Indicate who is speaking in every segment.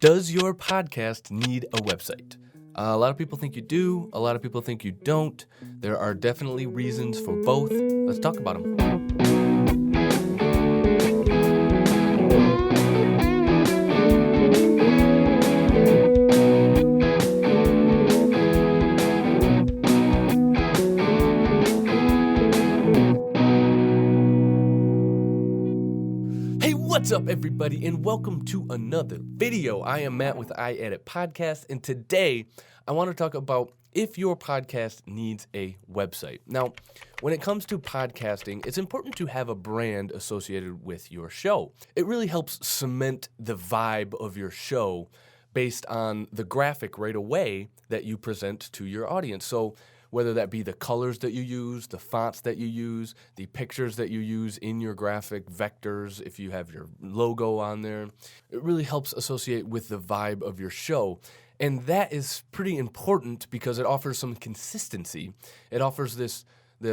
Speaker 1: Does your podcast need a website? A lot of people think you do. A lot of people think you don't. There are definitely reasons for both. Let's talk about them. What's up, everybody, and welcome to another video. I am Matt with iEdit Podcast, and today I want to talk about if your podcast needs a website. Now, when it comes to podcasting, it's important to have a brand associated with your show. It really helps cement the vibe of your show based on the graphic right away that you present to your audience. So whether that be the colors that you use, the fonts that you use, the pictures that you use in your graphic vectors, if you have your logo on there, it really helps associate with the vibe of your show. And that is pretty important because it offers some consistency. It offers the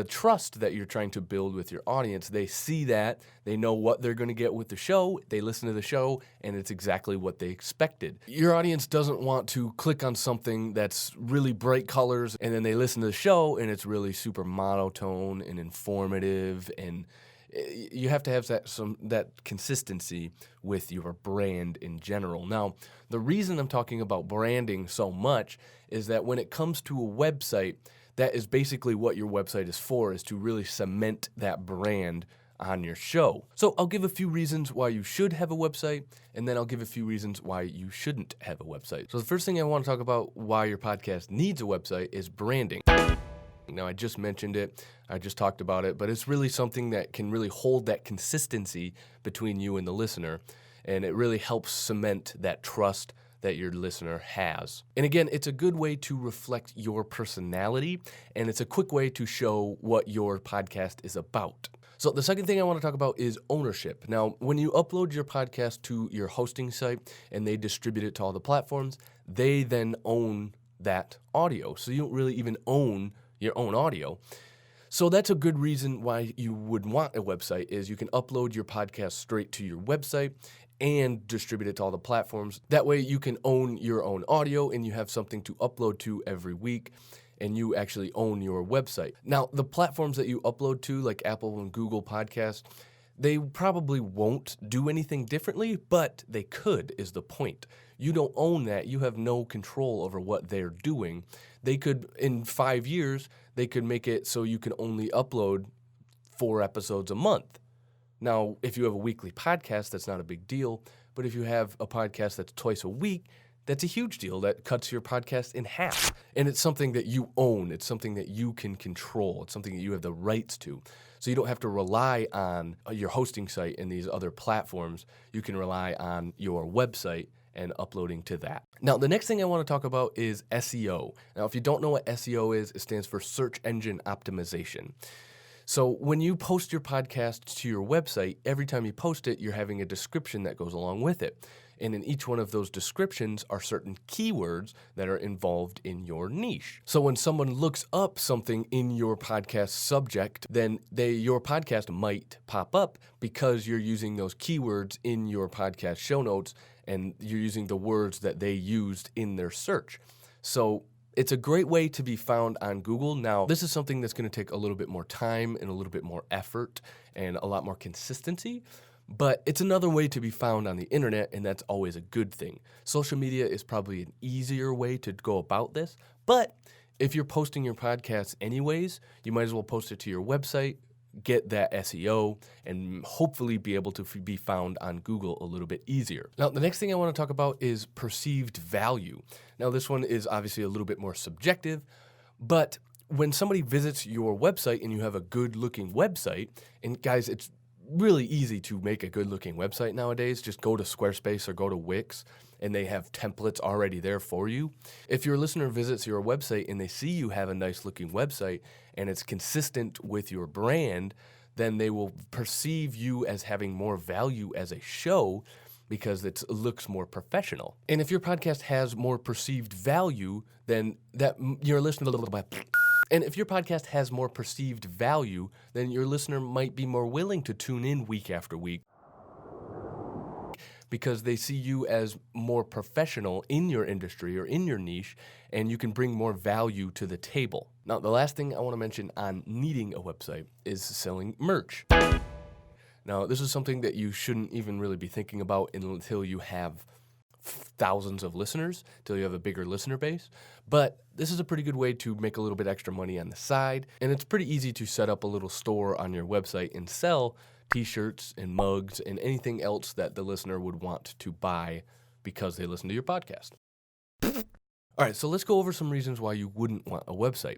Speaker 1: trust that you're trying to build with your audience. They see that, they know what they're going to get with the show, they listen to the show, and it's exactly what they expected. Your audience doesn't want to click on something that's really bright colors, and then they listen to the show, and it's really super monotone and informative, and you have to have that consistency with your brand in general. Now, the reason I'm talking about branding so much is that when it comes to a website, that is basically what your website is for, is to really cement that brand on your show. So I'll give a few reasons why you should have a website, and then I'll give a few reasons why you shouldn't have a website. So the first thing I want to talk about why your podcast needs a website is branding. Now, I just mentioned it, I just talked about it, but it's really something that can really hold that consistency between you and the listener, and it really helps cement that trust that your listener has. And again, it's a good way to reflect your personality, and it's a quick way to show what your podcast is about. So the second thing I want to talk about is ownership. Now, when you upload your podcast to your hosting site and they distribute it to all the platforms, they then own that audio. So you don't really even own your own audio. So that's a good reason why you would want a website, is you can upload your podcast straight to your website and distribute it to all the platforms. That way you can own your own audio and you have something to upload to every week, and you actually own your website. Now, the platforms that you upload to, like Apple and Google Podcasts, they probably won't do anything differently, but they could, is the point. You don't own that. You have no control over what they're doing. They could, in 5 years, they could make it so you can only upload 4 episodes a month. Now, if you have a weekly podcast, that's not a big deal. But if you have a podcast that's twice a week, that's a huge deal. That cuts your podcast in half. And it's something that you own. It's something that you can control. It's something that you have the rights to. So you don't have to rely on your hosting site and these other platforms. You can rely on your website and uploading to that. Now, the next thing I want to talk about is SEO. Now, if you don't know what SEO is, it stands for search engine optimization. So when you post your podcast to your website, every time you post it, you're having a description that goes along with it. And in each one of those descriptions are certain keywords that are involved in your niche. So when someone looks up something in your podcast subject, then your podcast might pop up because you're using those keywords in your podcast show notes, and you're using the words that they used in their search. So it's a great way to be found on Google. Now, this is something that's going to take a little bit more time and a little bit more effort and a lot more consistency, but it's another way to be found on the internet, and that's always a good thing. Social media is probably an easier way to go about this, but if you're posting your podcast anyways, you might as well post it to your website, get that SEO, and hopefully be able to be found on Google a little bit easier. Now, the next thing I want to talk about is perceived value. Now, this one is obviously a little bit more subjective, but when somebody visits your website and you have a good-looking website, and guys, it's really easy to make a good-looking website nowadays. Just go to Squarespace or go to Wix, and they have templates already there for you. If your listener visits your website and they see you have a nice-looking website and it's consistent with your brand, then they will perceive you as having more value as a show because it looks more professional. And if your podcast has more perceived value, then your listener And if your podcast has more perceived value, then your listener might be more willing to tune in week after week because they see you as more professional in your industry or in your niche, and you can bring more value to the table. Now, the last thing I want to mention on needing a website is selling merch. Now, this is something that you shouldn't even really be thinking about until you have thousands of listeners, till you have a bigger listener base. But this is a pretty good way to make a little bit extra money on the side. And it's pretty easy to set up a little store on your website and sell t-shirts and mugs and anything else that the listener would want to buy because they listen to your podcast. All right, so let's go over some reasons why you wouldn't want a website.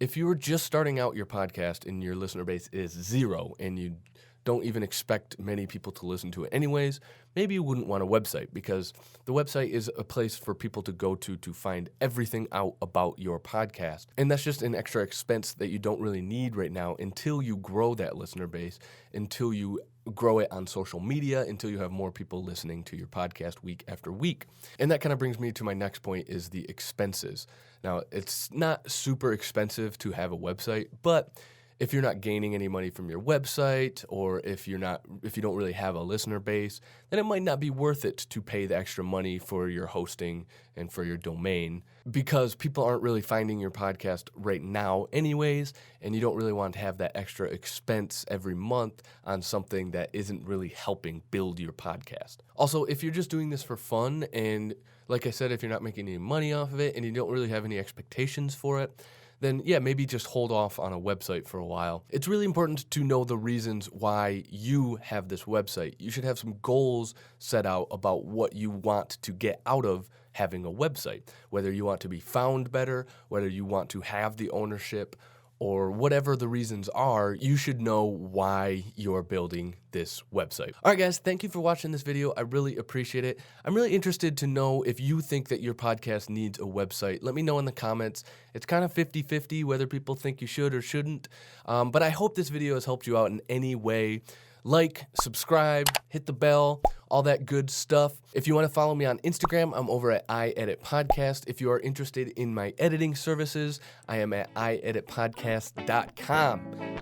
Speaker 1: If you were just starting out your podcast and your listener base is 0 and you don't even expect many people to listen to it anyways, maybe you wouldn't want a website, because the website is a place for people to go to find everything out about your podcast. And that's just an extra expense that you don't really need right now until you grow that listener base, until you grow it on social media, until you have more people listening to your podcast week after week. And that kind of brings me to my next point, is the expenses. Now, it's not super expensive to have a website, but if you're not gaining any money from your website, or if you don't really have a listener base, then it might not be worth it to pay the extra money for your hosting and for your domain, because people aren't really finding your podcast right now anyways, and you don't really want to have that extra expense every month on something that isn't really helping build your podcast. Also, if you're just doing this for fun, and like I said, if you're not making any money off of it and you don't really have any expectations for it, then yeah, maybe just hold off on a website for a while. It's really important to know the reasons why you have this website. You should have some goals set out about what you want to get out of having a website, whether you want to be found better, whether you want to have the ownership, or whatever the reasons are. You should know why you're building this website. All right, guys, thank you for watching this video. I really appreciate it. I'm really interested to know if you think that your podcast needs a website. Let me know in the comments. It's kind of 50-50 whether people think you should or shouldn't, but I hope this video has helped you out in any way. Like, subscribe, hit the bell, all that good stuff. If you want to follow me on Instagram, I'm over at iEditPodcast. If you are interested in my editing services, I am at iEditPodcast.com.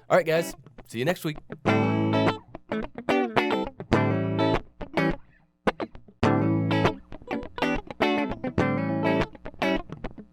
Speaker 1: All right, guys, see you next week.